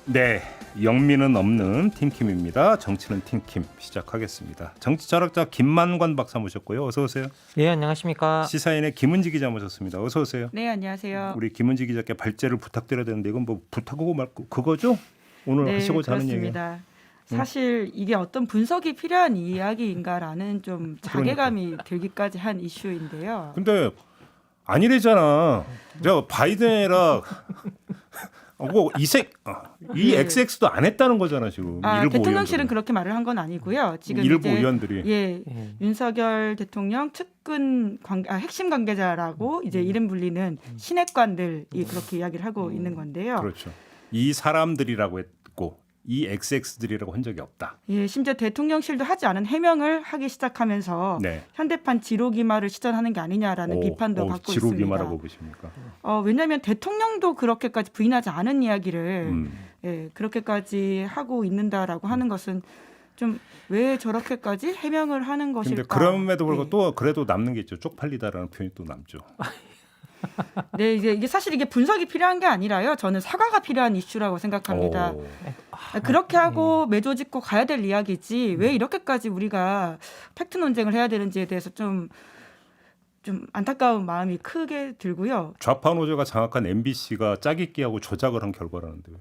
네, 영미는 없는 팀킴입니다. 정치는 팀킴 시작하겠습니다. 정치 철학자 김만관 박사 모셨고요. 어서 오세요. 예, 안녕하십니까. 시사인의 김은지 기자 모셨습니다. 어서 오세요. 네, 안녕하세요. 우리 김은지 기자께 발제를 부탁드려야 되는데 이건 뭐 부탁하고 말고 그거죠? 오늘 네, 하시고자 하는 얘기. 그렇습니다. 사실 이게 어떤 분석이 필요한 이야기인가라는 좀 자괴감이 들기까지 한 이슈인데요. 근데 아니래잖아. 저 바이든이랑 이 예. XX도 안 했다는 거잖아 지금. 일부 대통령실은 의원들은. 그렇게 말을 한 건 아니고요. 지금 일부 이제 의원들이. 예, 예. 윤석열 대통령 측근 핵심 관계자라고 이제 이름 불리는 신핵관들이 그렇게 이야기를 하고 있는 건데요. 그렇죠. 이 사람들이라고 했고 이 XX들이라고 한 적이 없다. 예, 심지어 대통령실도 하지 않은 해명을 하기 시작하면서 네. 현대판 지로기마를 시전하는 게 아니냐라는 비판도 받고 있습니다. 지루기마라고 보십니까? 왜냐하면 대통령도 그렇게까지 부인하지 않은 이야기를 예, 그렇게까지 하고 있는다라고 하는 것은 좀 왜 저렇게까지 해명을 하는 것일까? 근데 그럼에도 불구하고 예. 또 그래도 남는 게 있죠. 쪽팔리다라는 표현이 또 남죠. 네, 이게 사실 이게 분석이 필요한 게 아니라요. 저는 사과가 필요한 이슈라고 생각합니다. 오. 그렇게 하고 매조짓고 가야 될 이야기지 왜 이렇게까지 우리가 팩트 논쟁을 해야 되는지에 대해서 좀 안타까운 마음이 크게 들고요. 좌파 노조가 장악한 MBC가 짜깁기하고 조작을 한 결과라는데요.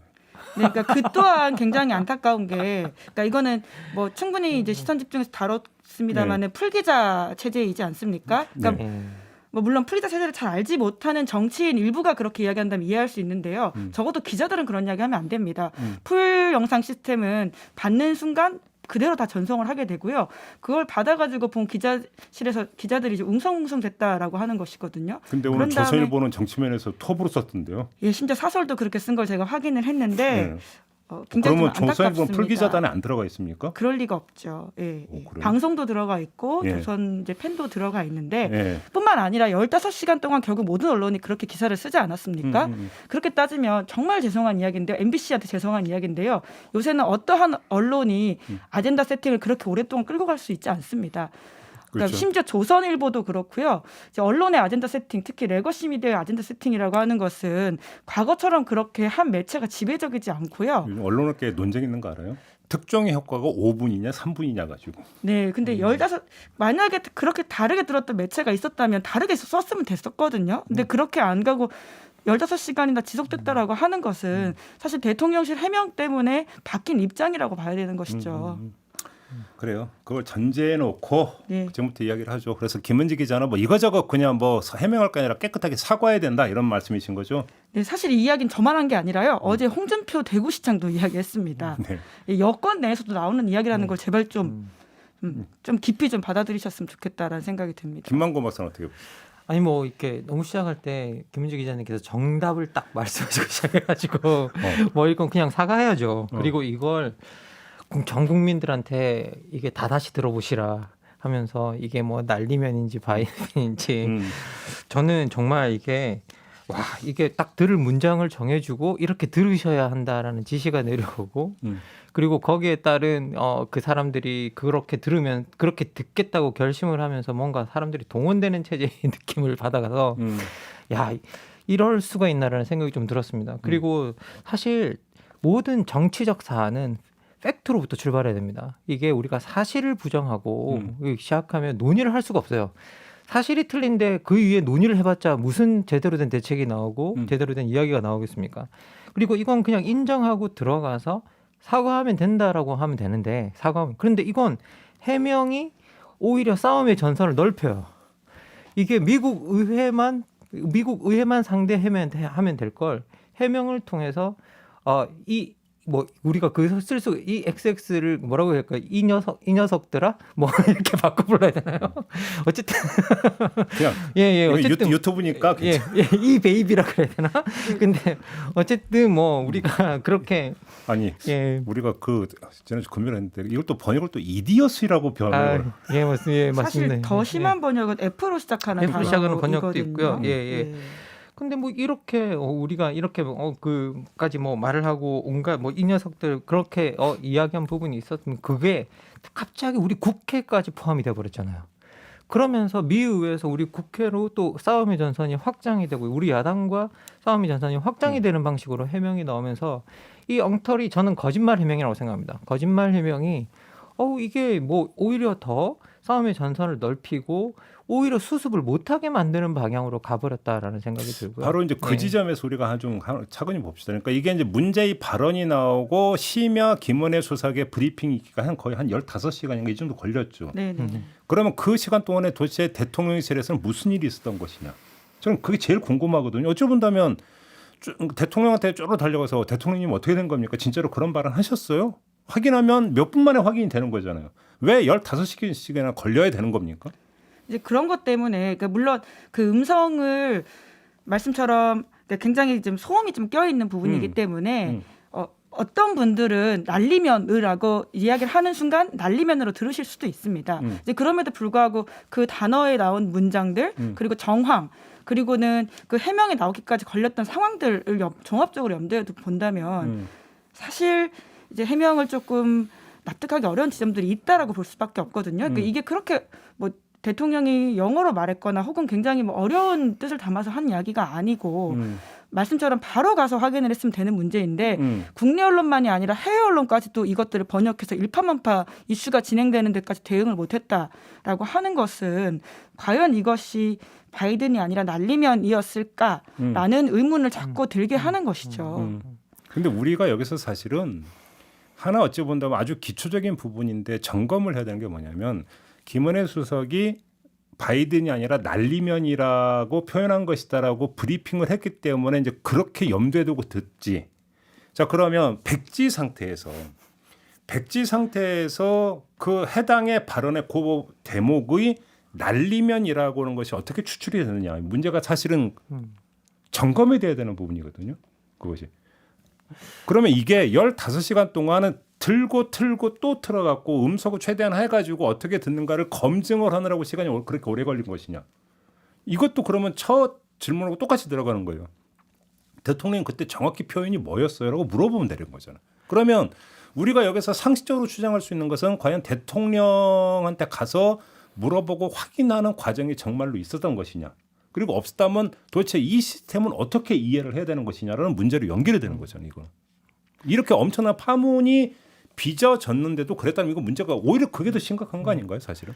네, 그러니까 그 또한 굉장히 안타까운 게, 그러니까 이거는 뭐 충분히 이제 시선 집중해서 다뤘습니다만은 풀기자 체제이지 않습니까? 그러니까 예. 뭐 물론 풀기자 체제를 잘 알지 못하는 정치인 일부가 그렇게 이야기한다면 이해할 수 있는데요. 적어도 기자들은 그런 이야기하면 안 됩니다. 풀 영상 시스템은 받는 순간 그대로 다 전송을 하게 되고요. 그걸 받아가지고 본 기자실에서 기자들이 이제 웅성웅성 됐다라고 하는 것이거든요. 근데 오늘 그런 다음에 조선일보는 정치면에서 톱으로 썼던데요. 예, 심지어 사설도 그렇게 쓴 걸 제가 확인을 했는데 네. 굉장히 좀 그러면 조선일보는 안타깝습니다. 풀기자단에 안 들어가 있습니까? 그럴 리가 없죠. 예, 예. 그래요? 방송도 들어가 있고 예. 조선 이제 팬도 들어가 있는데 예. 뿐만 아니라 15시간 동안 결국 모든 언론이 그렇게 기사를 쓰지 않았습니까? 그렇게 따지면 정말 죄송한 이야기인데요. MBC한테 죄송한 이야기인데요. 요새는 어떠한 언론이 아젠다 세팅을 그렇게 오랫동안 끌고 갈 수 있지 않습니다. 그러니까 그렇죠. 심지어 조선일보도 그렇고요. 이제 언론의 아젠다 세팅, 특히 레거시 미디어의 아젠다 세팅이라고 하는 것은 과거처럼 그렇게 한 매체가 지배적이지 않고요. 요즘 언론업계에 논쟁 있는 거 알아요? 특종의 효과가 5분이냐 3분이냐 가지고. 네, 근데 15 만약에 그렇게 다르게 들었던 매체가 있었다면 다르게 썼으면 됐었거든요. 근데 그렇게 안 가고 15시간이나 지속됐다라고 하는 것은 사실 대통령실 해명 때문에 바뀐 입장이라고 봐야 되는 것이죠. 그래요. 그걸 전제해 놓고 네. 지금부터 이야기를 하죠. 그래서 김은지 기자는 뭐 이거저거 그냥 뭐 해명할 게 아니라 깨끗하게 사과해야 된다 이런 말씀이신 거죠? 네, 사실 이 이야기는 저만 한 게 아니라요. 어제 홍준표 대구시장도 이야기했습니다. 네. 이 여권 내에서도 나오는 이야기라는 걸 제발 좀 깊이 좀 받아들이셨으면 좋겠다라는 생각이 듭니다. 김만고 박사는 어떻게 보세요? 아니 뭐 이렇게 너무 시작할 때 김은지 기자님께서 정답을 딱 말씀하시고 시작해가지고 뭐 이건 그냥 사과해야죠. 그리고 이걸 전 국민들한테 이게 다 다시 들어보시라 하면서 이게 뭐 날리면인지 바이든인지 저는 정말 이게 이게 딱 들을 문장을 정해주고 이렇게 들으셔야 한다라는 지시가 내려오고 그리고 거기에 따른 그 사람들이 그렇게 들으면 그렇게 듣겠다고 결심을 하면서 뭔가 사람들이 동원되는 체제의 느낌을 받아가서 야 이럴 수가 있나라는 생각이 좀 들었습니다. 그리고 사실 모든 정치적 사안은 팩트로부터 출발해야 됩니다. 이게 우리가 사실을 부정하고 시작하면 논의를 할 수가 없어요. 사실이 틀린데 그 위에 논의를 해봤자 무슨 제대로 된 대책이 나오고 제대로 된 이야기가 나오겠습니까? 그리고 이건 그냥 인정하고 들어가서 사과하면 된다라고 하면 되는데 사과하면 그런데 이건 해명이 오히려 싸움의 전선을 넓혀요. 이게 미국 의회만 상대하면 될 걸 해명을 통해서 뭐 우리가 그 쓸 수 이 XX를 뭐라고 해야 할까 이 녀석들아 뭐 이렇게 바꿔 불러야 되나요? 어쨌든 그냥 예 어쨌든 유튜브니까 이 베이비라 그래야 되나? 근데 어쨌든 뭐 우리가 그렇게 아니 예. 우리가 그 지난주 금요일에 했는데 이걸 또 번역을 또 이디어스라고 변을 맞습니다. 사실 더 심한 번역은 F로 시작하는 F로 시작하는 번역도 단어이거든요. 있고요. 예. 근데 뭐 이렇게 우리가 이렇게 그까지 뭐 말을 하고 온갖 뭐 이 녀석들 그렇게 이야기한 부분이 있었으면 그게 갑자기 우리 국회까지 포함이 돼 버렸잖아요. 그러면서 미 의회에서 우리 국회로 또 싸움의 전선이 확장이 되고 우리 야당과 싸움의 전선이 확장이 되는 방식으로 해명이 나오면서 이 엉터리 저는 거짓말 해명이라고 생각합니다. 거짓말 해명이 이게 뭐 오히려 더 싸움의 전선을 넓히고 오히려 수습을 못하게 만드는 방향으로 가버렸다라는 생각이 들고요. 바로 이제 그 네. 지점에서 우리가 좀 차근히 봅시다. 그러니까 이게 이제 문제의 발언이 나오고 심야 김은혜 수석의 브리핑이가 거의 한 15시간인가 이 정도 걸렸죠. 네. 그러면 그 시간 동안에 도대체 대통령실에서는 무슨 일이 있었던 것이냐. 저는 그게 제일 궁금하거든요. 어찌 본다면 대통령한테 쪼로 달려가서 대통령님 어떻게 된 겁니까? 진짜로 그런 발언 하셨어요? 확인하면 몇 분 만에 확인이 되는 거잖아요. 왜 15시간이나 걸려야 되는 겁니까? 이제 그런 것 때문에 그러니까 물론 그 음성을 말씀처럼 굉장히 좀 소음이 좀 껴있는 부분이기 때문에 어떤 분들은 날리면이라고 이야기를 하는 순간 날리면으로 들으실 수도 있습니다. 이제 그럼에도 불구하고 그 단어에 나온 문장들 그리고 정황 그리고는 그 해명에 나오기까지 걸렸던 상황들을 종합적으로 염두에 본다면 사실 이제 해명을 조금 납득하기 어려운 지점들이 있다라고 볼 수밖에 없거든요. 그러니까 이게 그렇게 뭐 대통령이 영어로 말했거나 혹은 굉장히 뭐 어려운 뜻을 담아서 한 이야기가 아니고 말씀처럼 바로 가서 확인을 했으면 되는 문제인데 국내 언론만이 아니라 해외 언론까지 또 이것들을 번역해서 일파만파 이슈가 진행되는 데까지 대응을 못했다라고 하는 것은 과연 이것이 바이든이 아니라 날리면이었을까라는 의문을 자꾸 들게 하는 것이죠. 근데 우리가 여기서 사실은 하나 어찌 본다면 아주 기초적인 부분인데 점검을 해야 되는 게 뭐냐면 김은혜 수석이 바이든이 아니라 날리면이라고 표현한 것이다라고 브리핑을 했기 때문에 이제 그렇게 염두에 두고 듣지. 자, 그러면 백지 상태에서 그 해당의 발언의 그 대목의 날리면이라고 하는 것이 어떻게 추출이 되느냐. 문제가 사실은 점검이 돼야 되는 부분이거든요. 그것이. 그러면 이게 15시간 동안은 들고 틀고 또 틀어갖고 음속을 최대한 해가지고 어떻게 듣는가를 검증을 하느라고 시간이 그렇게 오래 걸린 것이냐. 이것도 그러면 첫 질문하고 똑같이 들어가는 거예요. 대통령이 그때 정확히 표현이 뭐였어요? 라고 물어보면 되는 거잖아요. 그러면 우리가 여기서 상식적으로 추정할 수 있는 것은 과연 대통령한테 가서 물어보고 확인하는 과정이 정말로 있었던 것이냐. 그리고 없었다면 도대체 이 시스템은 어떻게 이해를 해야 되는 것이냐라는 문제로 연결이 되는 거잖아요. 이거. 이렇게 엄청난 파문이 빚어졌는데도 그랬다면 이거 문제가 오히려 그게 더 심각한 거 아닌가요, 사실은?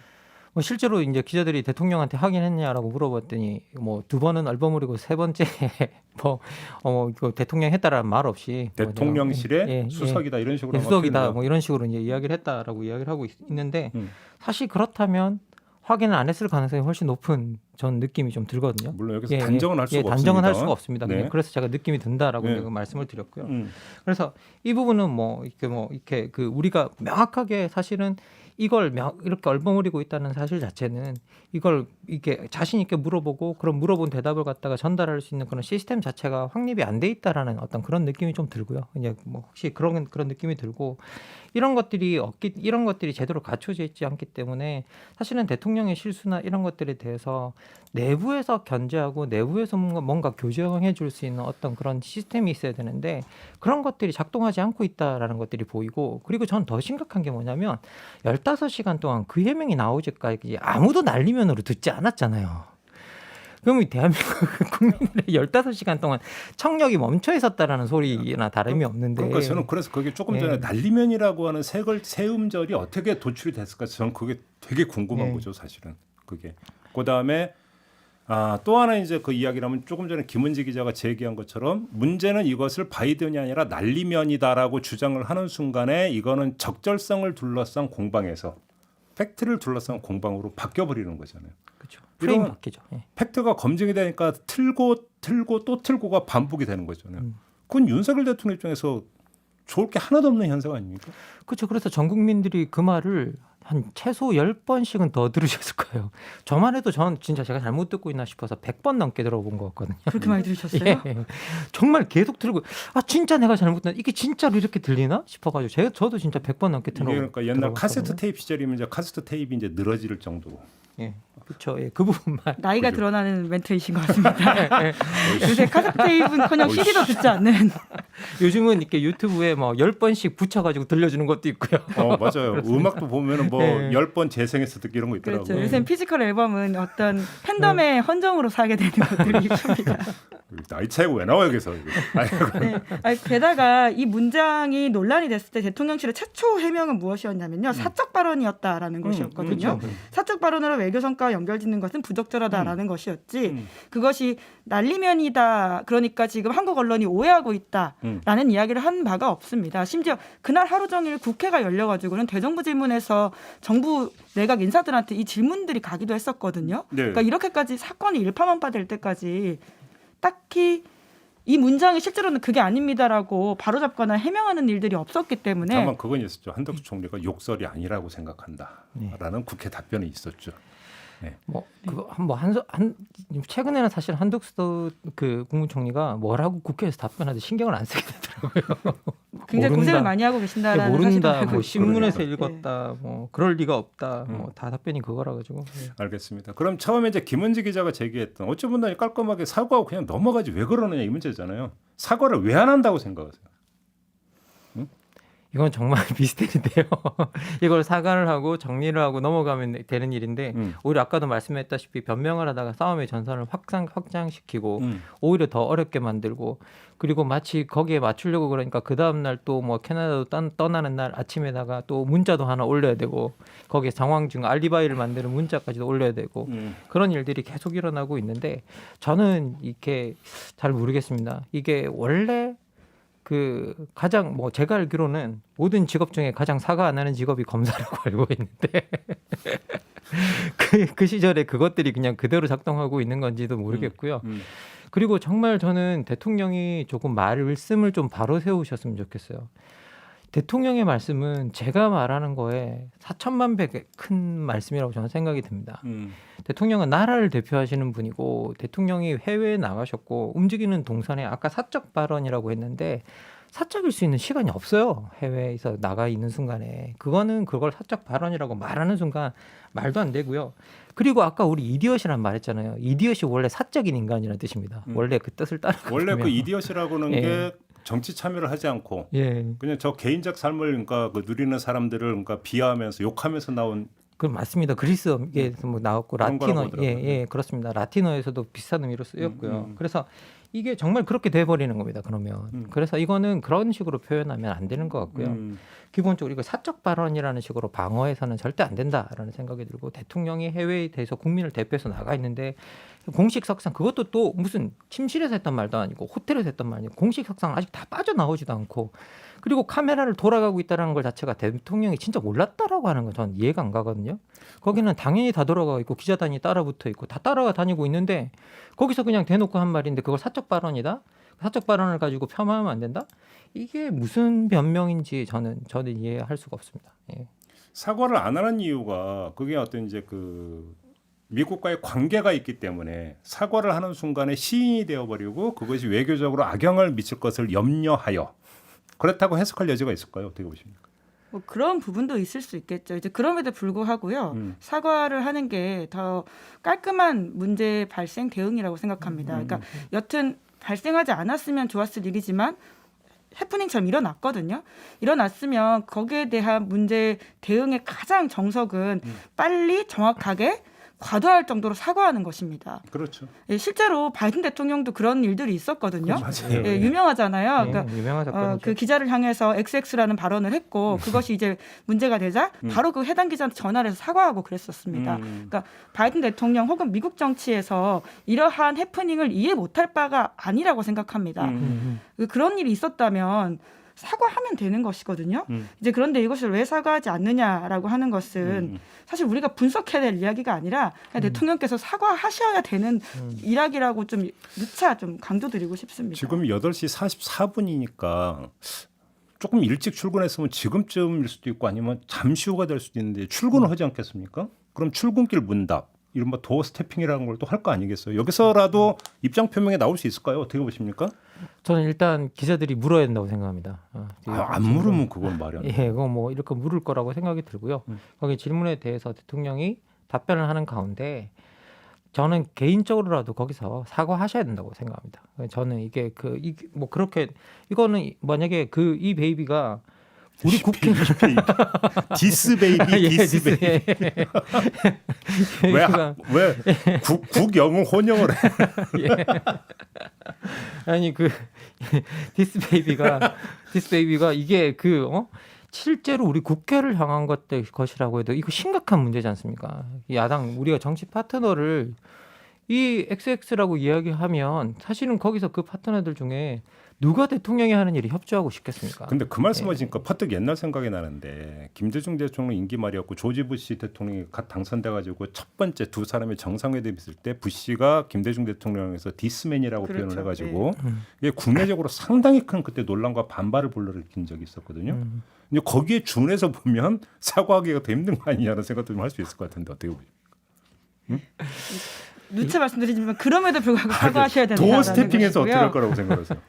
뭐 실제로 이제 기자들이 대통령한테 확인했냐라고 물어봤더니 뭐 2번은 얼버무리고 3번째 이거 대통령 했다라는 말 없이 대통령실의 수석이다 이런 식으로 수석이다 뭐 이런 식으로 이제 이야기를 했다라고 이야기를 하고 있는데 사실 그렇다면 확인을 안 했을 가능성이 훨씬 높은 전 느낌이 좀 들거든요. 물론 여기서 단정은 할 수가 없습니다. 단정은 할 수가 없습니다. 네. 그래서 제가 느낌이 든다라고 말씀을 드렸고요. 그래서 이 부분은 이렇게 그 우리가 명확하게 사실은 이걸 이렇게 얼버무리고 있다는 사실 자체는 이걸 이렇게 자신 있게 물어보고 그런 물어본 대답을 갖다가 전달할 수 있는 그런 시스템 자체가 확립이 안 돼 있다라는 어떤 그런 느낌이 좀 들고요. 이제 뭐 혹시 그런 느낌이 들고 이런 것들이 제대로 갖춰져 있지 않기 때문에 사실은 대통령의 실수나 이런 것들에 대해서 내부에서 견제하고 내부에서 뭔가 교정해 줄 수 있는 어떤 그런 시스템이 있어야 되는데 그런 것들이 작동하지 않고 있다라는 것들이 보이고 그리고 전 더 심각한 게 뭐냐면 15시간 동안 그 해명이 나오기까지 아무도 날리면으로 듣지 않았잖아요. 그럼 대한민국 국민들의 15시간 동안 청력이 멈춰 있었다라는 소리나 다름이 없는데. 그러니까 저는 그래서 그게 조금 전에 날리면이라고 하는 새 음절이 어떻게 도출이 됐을까 저는 그게 되게 궁금한 거죠, 사실은. 그게. 그다음에 또 하나 이제 그 이야기를 하면 조금 전에 김은지 기자가 제기한 것처럼 문제는 이것을 바이든이 아니라 날리면이다라고 주장을 하는 순간에 이거는 적절성을 둘러싼 공방에서 팩트를 둘러싼 공방으로 바뀌어버리는 거잖아요. 그렇죠. 프레임 바뀌죠. 팩트가 검증이 되니까 틀고 또 틀고가 반복이 되는 거잖아요. 그건 윤석열 대통령 입장에서 좋을 게 하나도 없는 현상 아닙니까? 그렇죠. 그래서 전 국민들이 그 말을 한 최소 10번씩은 더 들으셨을 거예요. 저만 해도 전 진짜 제가 잘못 듣고 있나 싶어서 100번 넘게 들어본 것 같거든요. 그렇게 많이 들으셨어요? 정말 계속 들고 진짜 내가 잘못 듣나 이게 진짜로 이렇게 들리나 싶어가지고 저도 진짜 100번 넘게 들어봤거든요. 그러니까 옛날 카세트 테이프 시절이면 이제 카세트 테이프이 이제 늘어질 정도로 예. 그렇죠. 예. 그 부분만. 나이가 그죠. 드러나는 멘트이신 것 같습니다. 요새 카세트테이프는커녕 CD도 듣지 않는. 요즘은 이렇게 유튜브에 뭐 10번씩 붙여가지고 들려주는 것도 있고요. 맞아요. 음악도 보면은 뭐 네. 10번 재생해서 듣기 이런 거 있더라고요. 그렇죠. 요새 피지컬 앨범은 어떤 팬덤의 헌정으로 사게 되는 것들이 있습니다. 나이 차이가 왜 나와 여기서? 네. 게다가 이 문장이 논란이 됐을 때 대통령실의 최초 해명은 무엇이었냐면요. 사적 발언이었다라는 것이었거든요. 그렇죠. 사적 발언으로 외교 성과와 연결짓는 것은 부적절하다라는 것이었지. 그것이 난리면이다. 그러니까 지금 한국 언론이 오해하고 있다라는 이야기를 한 바가 없습니다. 심지어 그날 하루 종일 국회가 열려가지고는 대정부 질문에서 정부 내각 인사들한테 이 질문들이 가기도 했었거든요. 네. 그러니까 이렇게까지 사건이 일파만파될 때까지 딱히 이 문장이 실제로는 그게 아닙니다라고 바로잡거나 해명하는 일들이 없었기 때문에 다만 그건 있었죠. 한덕수 총리가 욕설이 아니라고 생각한다라는 국회 답변이 있었죠. 뭐 그거 한 최근에는 사실 한덕수 그 국무총리가 뭐라고 국회에서 답변하는데 신경을 안 쓰게 되더라고요. 굉장히 고생을 많이 하고 계신다라는 사실도 모른다, 알고 뭐 있고. 신문에서 그러니까. 읽었다, 뭐 그럴 리가 없다, 뭐 다 답변이 그거라 가지고. 알겠습니다. 그럼 처음에 이제 김은지 기자가 제기했던 어찌 보면 깔끔하게 사과하고 그냥 넘어가지 왜 그러느냐 이 문제잖아요. 사과를 왜 안 한다고 생각하세요? 이건 정말 비슷한데요. 이걸 사과를 하고 정리를 하고 넘어가면 되는 일인데 오히려 아까도 말씀했다시피 변명을 하다가 싸움의 전선을 확장시키고 오히려 더 어렵게 만들고 그리고 마치 거기에 맞추려고 그러니까 그 다음 날 또 뭐 캐나다도 떠나는 날 아침에다가 또 문자도 하나 올려야 되고 거기에 상황 중 알리바이를 만드는 문자까지도 올려야 되고 그런 일들이 계속 일어나고 있는데 저는 이렇게 잘 모르겠습니다. 이게 원래 그 가장 뭐 제가 알기로는 모든 직업 중에 가장 사과 안 하는 직업이 검사라고 알고 있는데 그 시절에 그것들이 그냥 그대로 작동하고 있는 건지도 모르겠고요. 그리고 정말 저는 대통령이 조금 말씀을 좀 바로 세우셨으면 좋겠어요. 대통령의 말씀은 제가 말하는 거에 4천만 배 큰 말씀이라고 저는 생각이 듭니다. 대통령은 나라를 대표하시는 분이고 대통령이 해외에 나가셨고 움직이는 동선에 아까 사적 발언이라고 했는데 사적일 수 있는 시간이 없어요. 해외에서 나가 있는 순간에. 그걸 사적 발언이라고 말하는 순간 말도 안 되고요. 그리고 아까 우리 이디엇이란 말했잖아요. 이디엇이 원래 사적인 인간이라는 뜻입니다. 원래 그 뜻을 따르거든요. 원래 그 이디엇이라고는 예. 게 정치 참여를 하지 않고 예. 그냥 저 개인적 삶을 그러니까 그 누리는 사람들을 그러니까 비하하면서 욕하면서 나온 그 맞습니다. 그리스어에서 뭐 나왔고 그런 라틴어 거라고 하더라고요. 예, 그렇습니다. 라틴어에서도 비슷한 의미로 쓰였고요. 그래서 이게 정말 그렇게 돼 버리는 겁니다. 그러면 그래서 이거는 그런 식으로 표현하면 안 되는 것 같고요. 기본적으로 이거 사적 발언이라는 식으로 방어해서는 절대 안 된다라는 생각이 들고 대통령이 해외에 대해서 국민을 대표해서 나가 있는데 공식 석상 그것도 또 무슨 침실에서 했던 말도 아니고 호텔에서 했던 말 아니고 공식 석상 아직 다 빠져나오지도 않고 그리고 카메라를 돌아가고 있다는 걸 자체가 대통령이 진짜 몰랐다라고 하는 건 저는 이해가 안 가거든요. 거기는 당연히 다 돌아가 있고 기자단이 따라붙어 있고 다 따라가 다니고 있는데 거기서 그냥 대놓고 한 말인데 그걸 사적 발언이다? 사적 발언을 가지고 폄하하면 안 된다? 이게 무슨 변명인지 저는 이해할 수가 없습니다. 예. 사과를 안 하는 이유가 그게 어떤 이제 그 미국과의 관계가 있기 때문에 사과를 하는 순간에 시인이 되어버리고 그것이 외교적으로 악영을 미칠 것을 염려하여 그렇다고 해석할 여지가 있을까요? 어떻게 보십니까? 뭐 그런 부분도 있을 수 있겠죠. 이제 그럼에도 불구하고요. 사과를 하는 게 더 깔끔한 문제 발생 대응이라고 생각합니다. 그러니까 여튼 발생하지 않았으면 좋았을 일이지만 해프닝처럼 일어났거든요. 일어났으면 거기에 대한 문제 대응의 가장 정석은 빨리 정확하게 과도할 정도로 사과하는 것입니다. 그렇죠. 예, 실제로 바이든 대통령도 그런 일들이 있었거든요. 맞아요. 예, 유명하잖아요. 그러니까 유명한 사건이죠. 그 기자를 향해서 XX라는 발언을 했고 그것이 이제 문제가 되자 바로 그 해당 기자한테 전화를 해서 사과하고 그랬었습니다. 그러니까 바이든 대통령 혹은 미국 정치에서 이러한 해프닝을 이해 못할 바가 아니라고 생각합니다. 그런 일이 있었다면 사과하면 되는 것이거든요. 이제 그런데 이것을 왜 사과하지 않느냐라고 하는 것은 사실 우리가 분석해야 될 이야기가 아니라 그냥 대통령께서 사과하셔야 되는 이야기라고 좀 누차 좀 강조드리고 싶습니다. 지금 8시 44분이니까 조금 일찍 출근했으면 지금쯤일 수도 있고 아니면 잠시 후가 될 수도 있는데 출근을 하지 않겠습니까? 그럼 출근길 문답 이른바 도어 스태핑이라는 걸 또 할 거 아니겠어요? 여기서라도 입장 표명에 나올 수 있을까요? 어떻게 보십니까? 저는 일단 기자들이 물어야 된다고 생각합니다. 안 물으면 그건 말이 안 돼요. 예, 그거 뭐 이렇게 물을 거라고 생각이 들고요. 거기 질문에 대해서 대통령이 답변을 하는 가운데 저는 개인적으로라도 거기서 사과하셔야 된다고 생각합니다. 저는 이게 뭐 그렇게 이거는 만약에 이 베이비가 우리 국회 디스 베이비, 디스 베이비. 왜 국영웅 혼영을 해? 아니 디스 베이비가 이게 실제로 우리 국회를 향한 것이라고 해도 이거 심각한 문제지 않습니까? 이 야당 우리가 정치 파트너를 이 XX라고 이야기하면 사실은 거기서 그 파트너들 중에 누가 대통령이 하는 일이 협조하고 싶겠습니까? 근데 그 말씀하시니까 퍼뜩 옛날 생각이 나는데 김대중 대통령 임기 말이었고 조지 부시 대통령이 갓 당선돼가지고 첫 번째 두 사람이 정상회담 있을 때 부시가 김대중 대통령에서 디스맨이라고 그렇죠. 표현을 해가지고 이게 국내적으로 상당히 큰 그때 논란과 반발을 불러일으킨 적이 있었거든요. 근데 거기에 준해서 보면 사과하기가 더 힘든 거 아니냐는 생각도 좀 할 수 있을 것 같은데 어떻게 보세요? 누차 말씀드리지만 그럼에도 불구하고 사과하셔야 된다. 도어 스태핑에서 어떻게 할 거라고 생각하세요?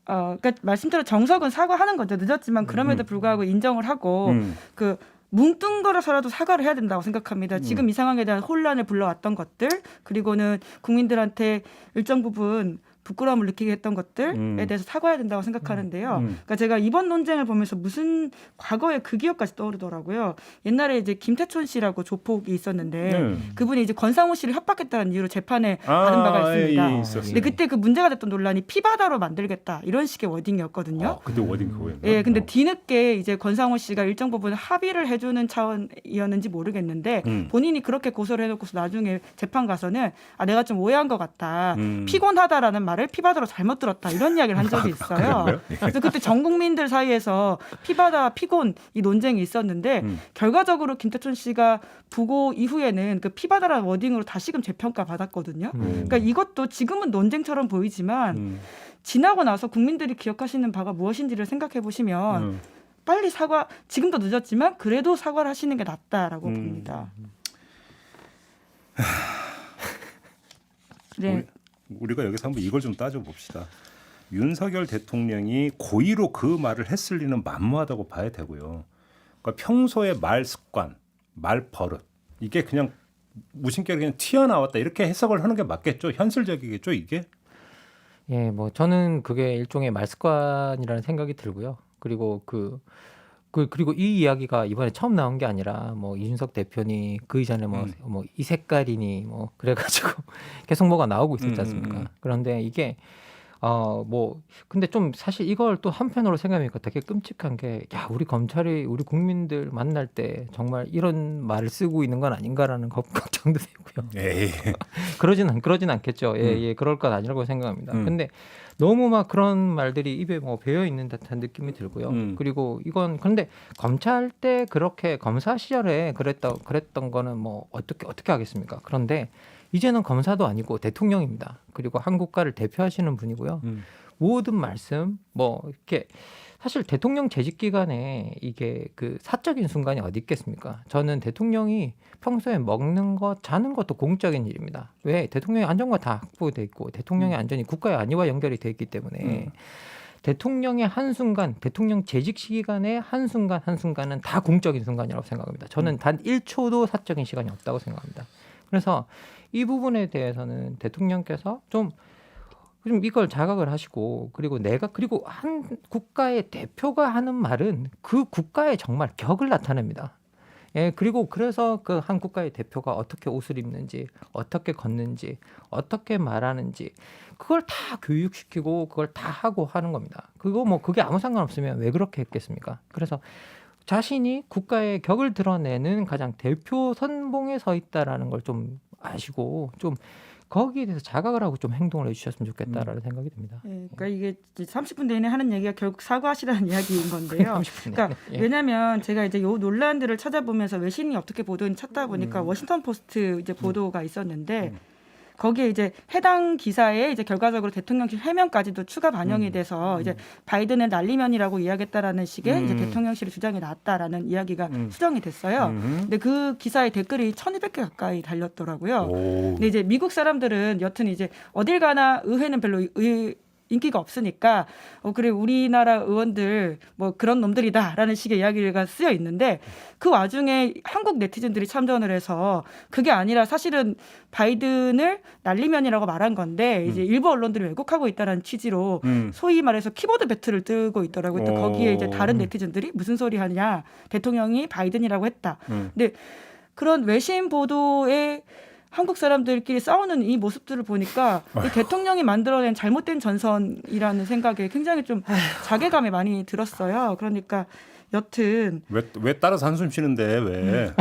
그러니까 말씀대로 정석은 사과하는 거죠. 늦었지만 그럼에도 불구하고 인정을 하고 그 뭉뚱 걸어서라도 사과를 해야 된다고 생각합니다. 지금 이 상황에 대한 혼란을 불러왔던 것들 그리고는 국민들한테 일정 부분 부끄러움을 느끼게 했던 것들에 대해서 사과해야 된다고 생각하는데요. 그러니까 제가 이번 논쟁을 보면서 무슨 과거의 그 기억까지 떠오르더라고요. 옛날에 이제 김태촌 씨라고 조폭이 있었는데 그분이 이제 권상우 씨를 협박했다는 이유로 재판에 받은 바가 있습니다. 근데 그때 그 문제가 됐던 논란이 피바다로 만들겠다 이런 식의 워딩이었거든요. 그때 워딩 그거였나? 예, 근데 뒤늦게 이제 권상우 씨가 일정 부분 합의를 해주는 차원이었는지 모르겠는데 본인이 그렇게 고소를 해놓고서 나중에 재판 가서는 내가 좀 오해한 것 같다. 피곤하다라는 말을 피바다로 잘못 들었다 이런 이야기를 한 적이 있어요. 그래서 그때 전 국민들 사이에서 피바다 피곤 이 논쟁이 있었는데 결과적으로 김태촌 씨가 부고 이후에는 그 피바다라는 워딩으로 다시금 재평가 받았거든요. 그러니까 이것도 지금은 논쟁처럼 보이지만 지나고 나서 국민들이 기억하시는 바가 무엇인지를 생각해 보시면 빨리 지금도 늦었지만 그래도 사과를 하시는 게 낫다라고 봅니다. 네. 우리가 여기서 한번 이걸 좀 따져봅시다. 윤석열 대통령이 고의로 그 말을 했을 리는 만무하다고 봐야 되고요. 그러니까 평소의 말 습관, 말 버릇 이게 그냥 무심결에 그냥 튀어나왔다 이렇게 해석을 하는 게 맞겠죠? 현실적이겠죠 이게? 예, 뭐 저는 그게 일종의 말 습관이라는 생각이 들고요. 그리고 그리고 이 이야기가 이번에 처음 나온 게 아니라 뭐 이준석 대표니 그 이전에 뭐 이 색깔이니 뭐 그래가지고 계속 뭐가 나오고 있었지 않습니까? 그런데 이게 뭐 근데 좀 사실 이걸 또 한편으로 생각해보니까 되게 끔찍한 게 우리 검찰이 우리 국민들 만날 때 정말 이런 말을 쓰고 있는 건 아닌가라는 걱정도 되고요. 에이. 그러진 않겠죠. 예, 그럴 건 아니라고 생각합니다. 근데 너무 막 그런 말들이 입에 뭐 배어 있는 듯한 느낌이 들고요. 그리고 이건 근데 검찰 때 그렇게 검사 시절에 그랬던 거는 뭐 어떻게 하겠습니까? 그런데 이제는 검사도 아니고 대통령입니다. 그리고 한국가를 대표하시는 분이고요. 모든 말씀 뭐 이렇게 사실 대통령 재직 기간에 이게 그 사적인 순간이 어디 있겠습니까? 저는 대통령이 평소에 먹는 것, 자는 것도 공적인 일입니다. 왜? 대통령의 안전과 다 확보돼 있고 대통령의 안전이 국가의 안위와 연결이 돼 있기 때문에 대통령의 한순간, 대통령 재직 시간의 한순간은 다 공적인 순간이라고 생각합니다. 저는 단 1초도 사적인 시간이 없다고 생각합니다. 그래서 이 부분에 대해서는 대통령께서 좀 이걸 자각을 하시고 그리고 한 국가의 대표가 하는 말은 그 국가의 정말 격을 나타냅니다. 예, 그리고 그래서 그 한 국가의 대표가 어떻게 옷을 입는지, 어떻게 걷는지, 어떻게 말하는지 그걸 다 교육시키고 그걸 다 하고 하는 겁니다. 그게 아무 상관없으면 왜 그렇게 했겠습니까? 그래서 자신이 국가의 격을 드러내는 가장 대표 선봉에 서 있다라는 걸 좀 아시고 좀 거기에 대해서 자각을 하고 좀 행동을 해주셨으면 좋겠다라는 생각이 듭니다. 네, 그러니까 이게 30분 내내 하는 얘기가 결국 사과하시라는 이야기인 건데요. 그러니까 왜냐하면 제가 이제 요 논란들을 찾아보면서 외신이 어떻게 보도인지 찾다 보니까 워싱턴 포스트 이제 보도가 있었는데. 거기에 이제 해당 기사에 이제 결과적으로 대통령실 해명까지도 추가 반영이 돼서 이제 바이든의 난리면이라고 이야기했다라는 식의 이제 대통령실의 주장이 나왔다라는 이야기가 수정이 됐어요. 근데 그 기사의 댓글이 1,200개 가까이 달렸더라고요. 근데 이제 미국 사람들은 여튼 이제 어딜 가나 의회는 별로 인기가 없으니까 그래 우리나라 의원들 뭐 그런 놈들이다라는 식의 이야기가 쓰여 있는데 그 와중에 한국 네티즌들이 참전을 해서 그게 아니라 사실은 바이든을 날리면이라고 말한 건데 이제 일부 언론들이 왜곡하고 있다는 취지로 소위 말해서 키보드 배틀을 뜨고 있더라고요. 또 거기에 이제 다른 네티즌들이 무슨 소리 하냐 대통령이 바이든이라고 했다. 근데 그런 외신 보도에 한국 사람들끼리 싸우는 이 모습들을 보니까 이 대통령이 만들어낸 잘못된 전선이라는 생각에 굉장히 좀 자괴감이 많이 들었어요. 그러니까 여튼 왜 따라서 한숨 쉬는데 왜?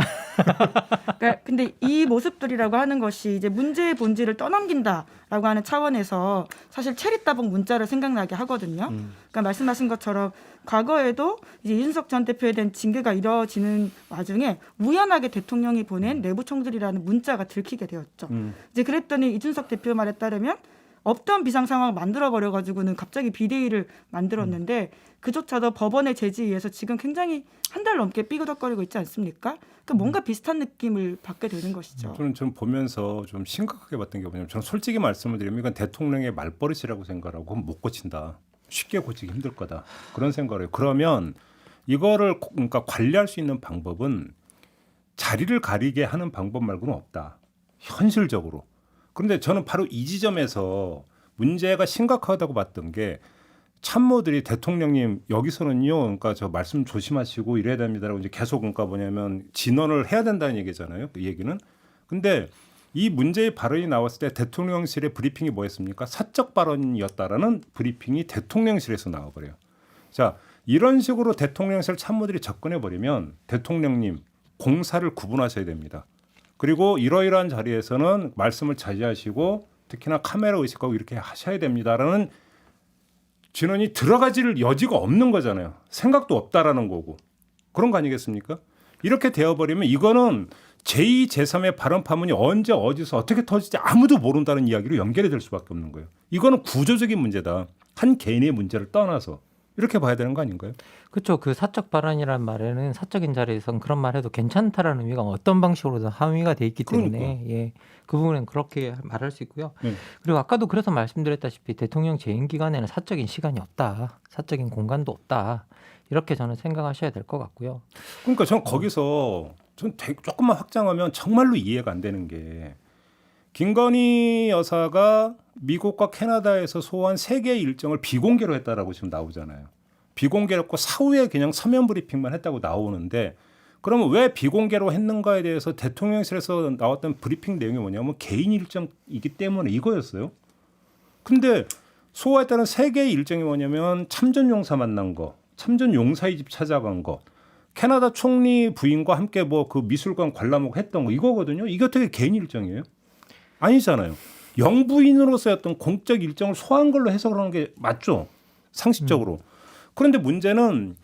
그러니까 근데 이 모습들이라고 하는 것이 이제 문제의 본질을 떠넘긴다라고 하는 차원에서 사실 체리 따봉 문자를 생각나게 하거든요. 그러니까 말씀하신 것처럼 과거에도 이제 이준석 전 대표에 대한 징계가 이뤄지는 와중에 우연하게 대통령이 보낸 내부 총질이라는 문자가 들키게 되었죠. 이제 그랬더니 이준석 대표 말에 따르면 없던 비상 상황을 만들어 버려 가지고는 갑자기 비대위를 만들었는데 그조차도 법원의 제지에 의해서 지금 굉장히 한 달 넘게 삐그덕거리고 있지 않습니까? 그러니까 뭔가 비슷한 느낌을 받게 되는 것이죠. 저는 좀 보면서 좀 심각하게 봤던 게 뭐냐면 저는 솔직히 말씀을 드리면 이건 대통령의 말버릇이라고 생각하고 못 고친다. 쉽게 고치기 힘들 거다. 그런 생각을 해요. 그러면 이거를 그러니까 관리할 수 있는 방법은 자리를 가리게 하는 방법 말고는 없다. 현실적으로. 그런데 저는 바로 이 지점에서 문제가 심각하다고 봤던 게 참모들이 대통령님 여기서는요, 그러니까 저 말씀 조심하시고 이래야 됩니다라고 이제 계속 그러니까 뭐냐면 진언을 해야 된다는 얘기잖아요. 그 얘기는. 근데 이 문제의 발언이 나왔을 때 대통령실의 브리핑이 뭐였습니까? 사적 발언이었다라는 브리핑이 대통령실에서 나와버려요. 자, 이런 식으로 대통령실 참모들이 접근해 버리면 대통령님 공사를 구분하셔야 됩니다. 그리고 이러이러한 자리에서는 말씀을 자제하시고 특히나 카메라 의식하고 이렇게 하셔야 됩니다라는 진언이 들어가질 여지가 없는 거잖아요. 생각도 없다라는 거고. 그런 거 아니겠습니까? 이렇게 되어버리면 이거는 제2, 제3의 발언 파문이 언제 어디서 어떻게 터질지 아무도 모른다는 이야기로 연결이 될 수밖에 없는 거예요. 이거는 구조적인 문제다. 한 개인의 문제를 떠나서. 이렇게 봐야 되는 거 아닌가요? 그렇죠. 그 사적 발언이란 말에는 사적인 자리에서는 그런 말 해도 괜찮다라는 의미가 어떤 방식으로든 함의가 돼 있기 때문에 예, 그 부분은 그렇게 말할 수 있고요. 그리고 아까도 그래서 말씀드렸다시피 대통령 재임 기간에는 사적인 시간이 없다. 사적인 공간도 없다. 이렇게 저는 생각하셔야 될 것 같고요. 그러니까 저는 거기서 전 조금만 확장하면 정말로 이해가 안 되는 게 김건희 여사가 미국과 캐나다에서 소화한 3개의 일정을 비공개로 했다라고 지금 나오잖아요. 비공개로 했고 사후에 그냥 서면 브리핑만 했다고 나오는데 그러면 왜 비공개로 했는가에 대해서 대통령실에서 나왔던 브리핑 내용이 뭐냐면 개인 일정이기 때문에 이거였어요. 근데 소화했다는 3개의 일정이 뭐냐면 참전용사 만난 거, 참전용사의 집 찾아간 거, 캐나다 총리 부인과 함께 뭐 그 미술관 관람하고 했던 거 이거거든요. 이게 어떻게 개인 일정이에요? 아니잖아요. 영부인으로서의 어떤 공적 일정을 소화한 걸로 해석을 하는 게 맞죠. 상식적으로. 그런데 문제는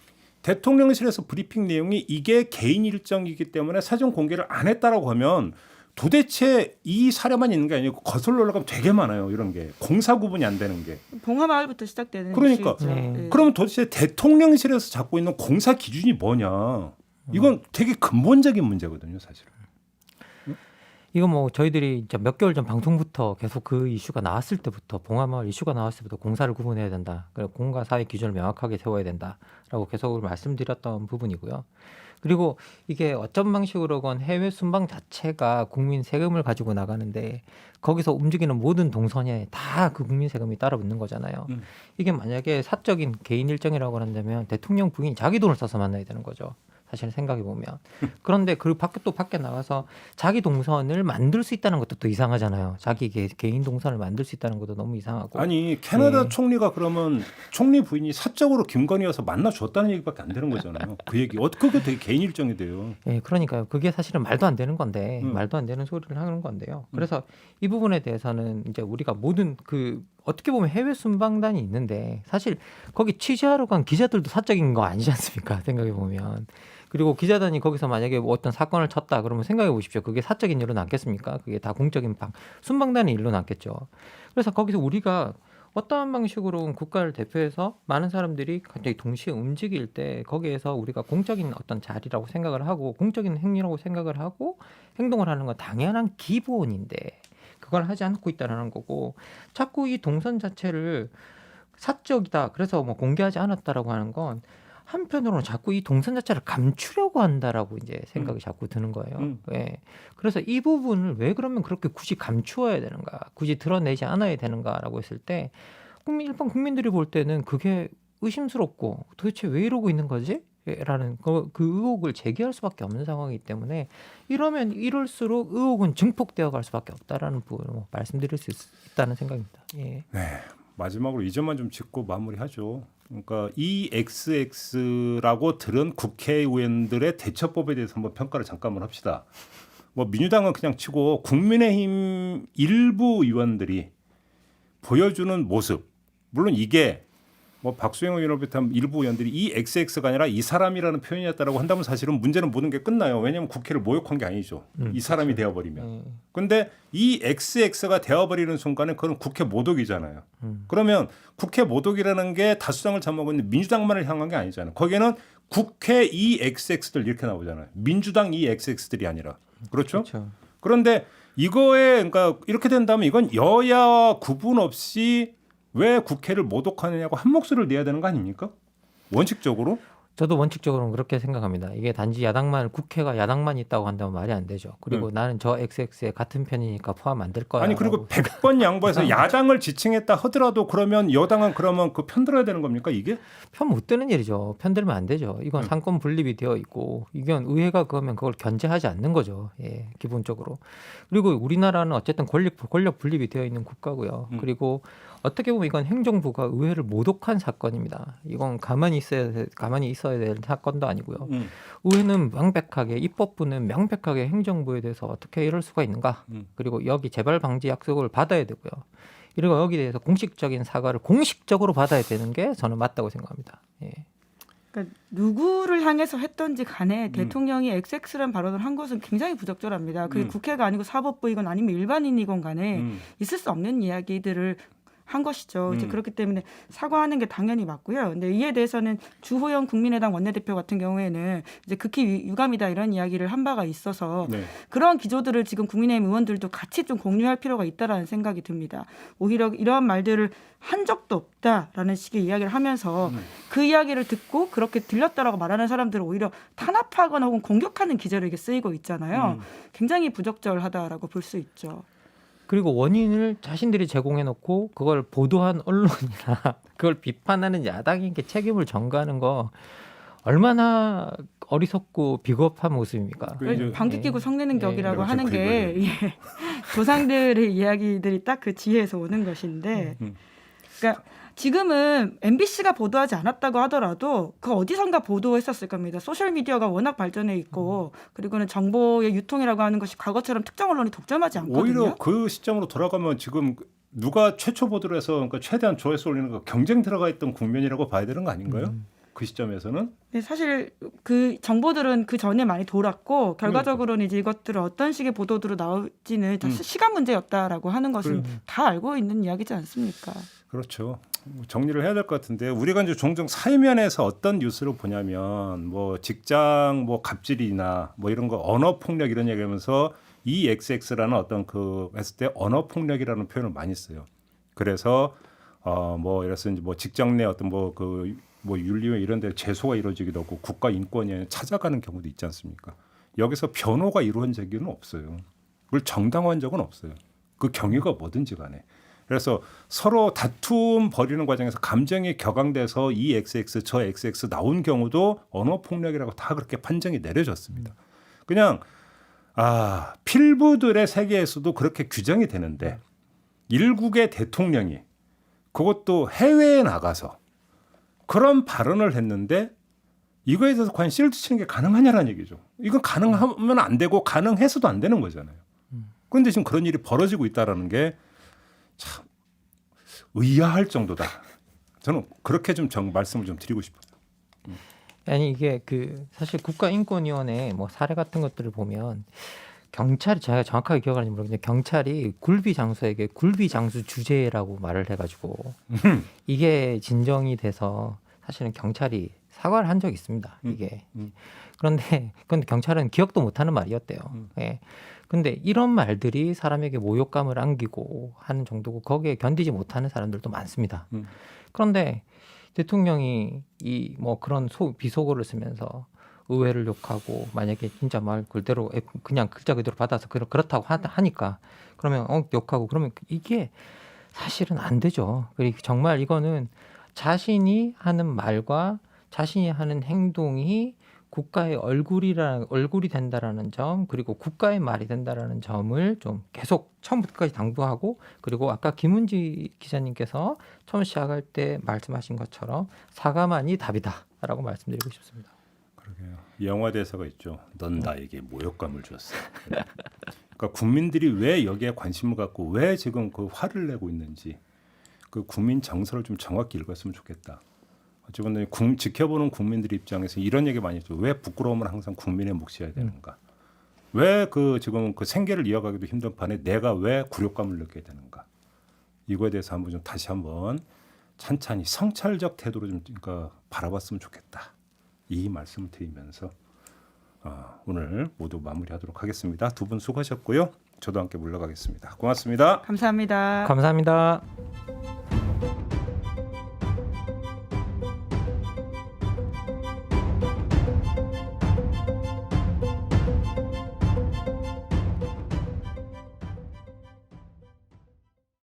대통령실에서 브리핑 내용이 이게 개인 일정이기 때문에 사전 공개를 안 했다라고 하면 도대체 이 사례만 있는 게 아니고 거슬러 올라가면 되게 많아요. 이런 게. 공사 구분이 안 되는 게. 봉화마을부터 시작되는 그러니까. 이슈죠. 네. 그러면 도대체 대통령실에서 잡고 있는 공사 기준이 뭐냐. 이건 되게 근본적인 문제거든요. 사실은. 이거 뭐 저희들이 이제 몇 개월 전 방송부터 계속 그 이슈가 나왔을 때부터 봉화마을 이슈가 나왔을 때부터 공사를 구분해야 된다. 그리고 공과 사회 기준을 명확하게 세워야 된다라고 계속 말씀드렸던 부분이고요. 그리고 이게 어떤 방식으로건 해외 순방 자체가 국민 세금을 가지고 나가는데 거기서 움직이는 모든 동선에 다 그 국민 세금이 따라 붙는 거잖아요. 이게 만약에 사적인 개인 일정이라고 한다면 대통령 부인이 자기 돈을 써서 만나야 되는 거죠. 사실 생각해 보면. 그런데 그 밖에 또 밖에 나가서 자기 동선을 만들 수 있다는 것도 또 이상하잖아요. 자기 개인 동선을 만들 수 있다는 것도 너무 이상하고. 아니 캐나다 총리가 그러면 총리 부인이 사적으로 김건희여서 만나줬다는 얘기밖에 안 되는 거잖아요. 그 얘기 그거 되게 개인 일정이 돼요. 예, 그러니까요. 그게 사실은 말도 안 되는 건데 말도 안 되는 소리를 하는 건데요. 그래서 이 부분에 대해서는 이제 우리가 모든 그 어떻게 보면 해외 순방단이 있는데 사실 거기 취재하러 간 기자들도 사적인 거 아니지 않습니까? 생각해 보면. 그리고 기자단이 거기서 만약에 뭐 어떤 사건을 쳤다 그러면 생각해 보십시오. 그게 사적인 일로 남겠습니까? 그게 다 공적인 순방단의 일로 남겠죠. 그래서 거기서 우리가 어떠한 방식으로 국가를 대표해서 많은 사람들이 갑자기 동시에 움직일 때 거기에서 우리가 공적인 어떤 자리라고 생각을 하고 공적인 행위라고 생각을 하고 행동을 하는 건 당연한 기본인데 그걸 하지 않고 있다는 거고 자꾸 이 동선 자체를 사적이다. 그래서 뭐 공개하지 않았다라고 하는 건 한편으로는 자꾸 이 동선 자체를 감추려고 한다라고 이제 생각이 자꾸 드는 거예요. 예. 그래서 이 부분을 왜 그러면 그렇게 굳이 감추어야 되는가, 굳이 드러내지 않아야 되는가라고 했을 때 일반 국민들이 볼 때는 그게 의심스럽고 도대체 왜 이러고 있는 거지? 라는 그 의혹을 제기할 수밖에 없는 상황이기 때문에 이러면 이럴수록 의혹은 증폭되어 갈 수밖에 없다라는 부분을 뭐 말씀드릴 수 있다는 생각입니다. 예. 네. 마지막으로 이 점만 좀 짚고 마무리하죠. 그러니까 이 XX라고 들은 국회의원들의 대처법에 대해서 한번 평가를 잠깐만 합시다. 뭐 민주당은 그냥 치고 국민의힘 일부 의원들이 보여주는 모습, 물론 이게 뭐 박수영 의원을 비롯한 일부 의원들이 이 XX가 아니라 이 사람이라는 표현이었다라고 한다면 사실은 문제는 모든 게 끝나요. 왜냐하면 국회를 모욕한 게 아니죠. 이 사람이 되어버리면. 근데 이 XX가 되어버리는 순간에 그건 국회 모독이잖아요. 그러면 국회 모독이라는 게 다수당을 잡아먹고 있는 민주당만을 향한 게 아니잖아요. 거기에는 국회 이 XX들 이렇게 나오잖아요. 민주당 이 XX들이 아니라. 그렇죠? 그렇죠. 그런데 이거에 그러니까 이렇게 된다면 이건 여야 구분 없이 왜 국회를 모독하느냐고 한 목소리를 내야 되는 거 아닙니까? 원칙적으로? 저도 원칙적으로는 그렇게 생각합니다. 이게 단지 야당만 국회가 야당만 있다고 한다면 말이 안 되죠. 그리고 나는 저 XX에 같은 편이니까 포함 안 될 거야. 아니 그리고 100번 양보해서 야당을 지칭했다 하더라도 그러면 여당은 그러면 그 편 들어야 되는 겁니까 이게? 편 못 드는 일이죠. 편 들면 안 되죠. 이건 상권 분립이 되어 있고 이건 의회가 그러면 그걸 견제하지 않는 거죠. 예, 기본적으로. 그리고 우리나라는 어쨌든 권력 분립이 되어 있는 국가고요. 그리고 어떻게 보면 이건 행정부가 의회를 모독한 사건입니다. 이건 가만히 있어야 될 사건도 아니고요. 의회는 명백하게 입법부는 명백하게 행정부에 대해서 어떻게 이럴 수가 있는가. 그리고 여기 재발 방지 약속을 받아야 되고요. 그리고 여기에 대해서 공식적인 사과를 공식적으로 받아야 되는 게 저는 맞다고 생각합니다. 예. 그러니까 누구를 향해서 했던지 간에 대통령이 XX라는 발언을 한 것은 굉장히 부적절합니다. 그게 국회가 아니고 사법부이건 아니면 일반인이건 간에 있을 수 없는 이야기들을 한 것이죠. 이제 그렇기 때문에 사과하는 게 당연히 맞고요. 근데 이에 대해서는 주호영 국민의당 원내대표 같은 경우에는 이제 극히 유감이다 이런 이야기를 한 바가 있어서 네. 그런 기조들을 지금 국민의힘 의원들도 같이 좀 공유할 필요가 있다라는 생각이 듭니다. 오히려 이러한 말들을 한 적도 없다라는 식의 이야기를 하면서 그 이야기를 듣고 그렇게 들렸다라고 말하는 사람들을 오히려 탄압하거나 혹은 공격하는 기제로 쓰이고 있잖아요. 굉장히 부적절하다라고 볼 수 있죠. 그리고 원인을 자신들이 제공해 놓고 그걸 보도한 언론이나 그걸 비판하는 야당에게 책임을 전가하는 거 얼마나 어리석고 비겁한 모습입니까? 방귀 끼고 성내는 격이라고 네, 하는 게 조상들의 이야기들이 딱 그 지혜에서 오는 것인데 그러니까 지금은 MBC가 보도하지 않았다고 하더라도 그 어디선가 보도했었을 겁니다. 소셜미디어가 워낙 발전해 있고 그리고는 정보의 유통이라고 하는 것이 과거처럼 특정 언론이 독점하지 않거든요. 오히려 그 시점으로 돌아가면 지금 누가 최초 보도를 해서 그러니까 최대한 조회수 올리는 거 경쟁 들어가 있던 국면이라고 봐야 되는 거 아닌가요? 그 시점에서는? 네, 사실 그 정보들은 그 전에 많이 돌았고 결과적으로는 이제 이것들을 어떤 식의 보도로 나올지는 다 시간 문제였다라고 하는 것은 다 알고 있는 이야기지 않습니까? 그렇죠. 정리를 해야 될 것 같은데 우리가 이제 종종 사회면에서 어떤 뉴스를 보냐면 뭐 직장 뭐 갑질이나 뭐 이런 거 언어 폭력 이런 얘기하면서 이 XX라는 어떤 그 했을 때 언어 폭력이라는 표현을 많이 써요. 그래서 뭐 이래서 이제 뭐 직장 내 어떤 뭐 그 뭐 윤리위 이런 데 제소가 이루어지기도 하고 국가 인권위에 찾아가는 경우도 있지 않습니까? 여기서 변호가 이루어진 적은 없어요. 그걸 정당화한 적은 없어요. 그 경위가 뭐든지 간에. 그래서 서로 다툼 벌이는 과정에서 감정이 격앙돼서 이 XX 저 XX 나온 경우도 언어 폭력이라고 다 그렇게 판정이 내려졌습니다. 그냥 필부들의 세계에서도 그렇게 규정이 되는데 일국의 대통령이 그것도 해외에 나가서 그런 발언을 했는데 이거에 대해서 과연 실드 치는 게 가능하냐라는 얘기죠. 이건 가능하면 안 되고 가능해서도 안 되는 거잖아요. 그런데 지금 그런 일이 벌어지고 있다라는 게 참 의아할 정도다. 저는 그렇게 좀 말씀을 좀 드리고 싶어요. 아니 이게 그 사실 국가인권위원회 뭐 사례 같은 것들을 보면 경찰이 제가 정확하게 기억하는지 모르겠는데 경찰이 굴비 장수에게 굴비 장수 주제라고 말을 해가지고 이게 진정이 돼서 사실은 경찰이 사과를 한 적이 있습니다. 이게 그런데 경찰은 기억도 못하는 말이었대요. 예. 근데 이런 말들이 사람에게 모욕감을 안기고 하는 정도고 거기에 견디지 못하는 사람들도 많습니다. 그런데 대통령이 이 뭐 그런 비속어를 쓰면서 의회를 욕하고 만약에 진짜 말 그대로 그냥 글자 그대로 받아서 그렇다고 하니까 그러면 욕하고 그러면 이게 사실은 안 되죠. 그리고 정말 이거는 자신이 하는 말과 자신이 하는 행동이 국가의 얼굴이 된다라는 점, 그리고 국가의 말이 된다라는 점을 좀 계속 처음부터 끝까지 당부하고, 그리고 아까 김은지 기자님께서 처음 시작할 때 말씀하신 것처럼 사과만이 답이다라고 말씀드리고 싶습니다. 그러게요. 영화 대사가 있죠. 넌 나에게 모욕감을 줬어. 그러니까 국민들이 왜 여기에 관심을 갖고 왜 지금 그 화를 내고 있는지 그 국민 정서를 좀 정확히 읽었으면 좋겠다. 어쨌든 지켜보는 국민들 입장에서 이런 얘기 많이 했죠. 왜 부끄러움을 항상 국민의 몫이어야 되는가? 왜 그 지금 그 생계를 이어가기도 힘든 판에 내가 왜 굴욕감을 느껴야 되는가? 이거에 대해서 한번 좀 다시 한번 찬찬히 성찰적 태도로 좀 그러니까 바라봤으면 좋겠다. 이 말씀을 드리면서 오늘 모두 마무리하도록 하겠습니다. 두 분 수고하셨고요. 저도 함께 물러가겠습니다. 고맙습니다. 감사합니다. 감사합니다.